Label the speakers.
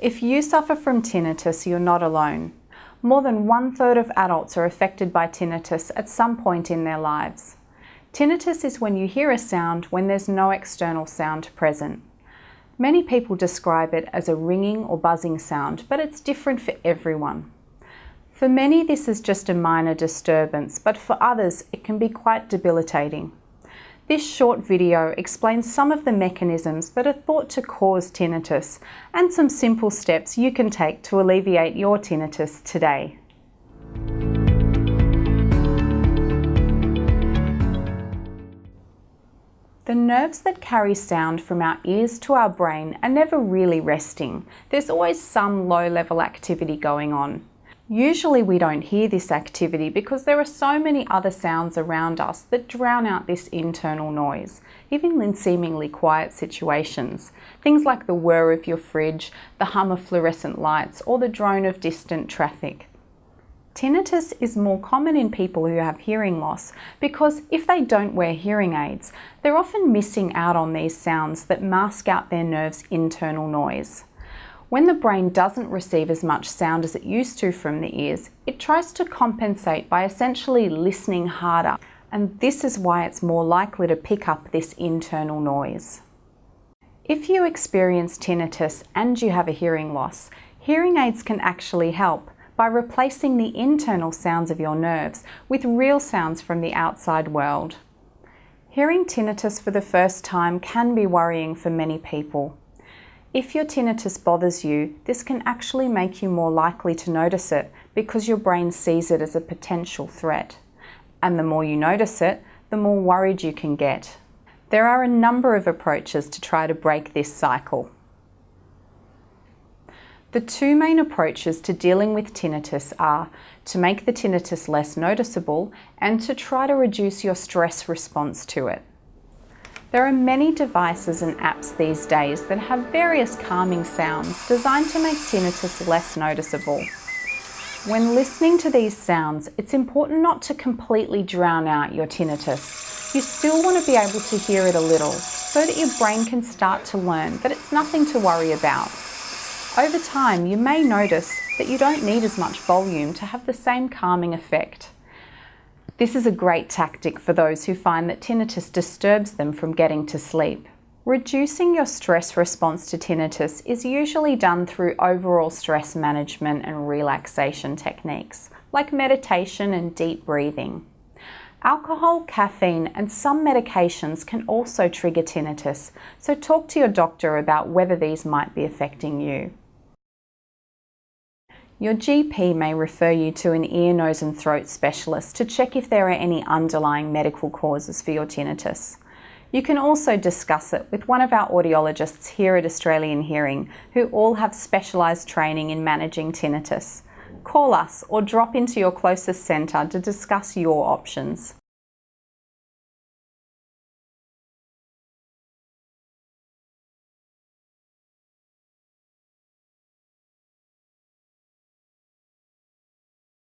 Speaker 1: If you suffer from tinnitus, you're not alone. More than 1/3 of adults are affected by tinnitus at some point in their lives. Tinnitus is when you hear a sound when there's no external sound present. Many people describe it as a ringing or buzzing sound, but it's different for everyone. For many, this is just a minor disturbance, but for others, it can be quite debilitating. This short video explains some of the mechanisms that are thought to cause tinnitus and some simple steps you can take to alleviate your tinnitus today. The nerves that carry sound from our ears to our brain are never really resting. There's always some low-level activity going on. Usually we don't hear this activity because there are so many other sounds around us that drown out this internal noise, even in seemingly quiet situations. Things like the whir of your fridge, the hum of fluorescent lights, or the drone of distant traffic. Tinnitus is more common in people who have hearing loss because if they don't wear hearing aids, they're often missing out on these sounds that mask out their nerves' internal noise. When the brain doesn't receive as much sound as it used to from the ears, it tries to compensate by essentially listening harder, and this is why it's more likely to pick up this internal noise. If you experience tinnitus and you have a hearing loss, hearing aids can actually help by replacing the internal sounds of your nerves with real sounds from the outside world. Hearing tinnitus for the first time can be worrying for many people. If your tinnitus bothers you, this can actually make you more likely to notice it because your brain sees it as a potential threat. And the more you notice it, the more worried you can get. There are a number of approaches to try to break this cycle. The two main approaches to dealing with tinnitus are to make the tinnitus less noticeable and to try to reduce your stress response to it. There are many devices and apps these days that have various calming sounds designed to make tinnitus less noticeable. When listening to these sounds, it's important not to completely drown out your tinnitus. You still want to be able to hear it a little so that your brain can start to learn that it's nothing to worry about. Over time, you may notice that you don't need as much volume to have the same calming effect. This is a great tactic for those who find that tinnitus disturbs them from getting to sleep. Reducing your stress response to tinnitus is usually done through overall stress management and relaxation techniques, like meditation and deep breathing. Alcohol, caffeine, and some medications can also trigger tinnitus, so talk to your doctor about whether these might be affecting you. Your GP may refer you to an ear, nose and throat specialist to check if there are any underlying medical causes for your tinnitus. You can also discuss it with one of our audiologists here at Australian Hearing, who all have specialised training in managing tinnitus. Call us or drop into your closest centre to discuss your options.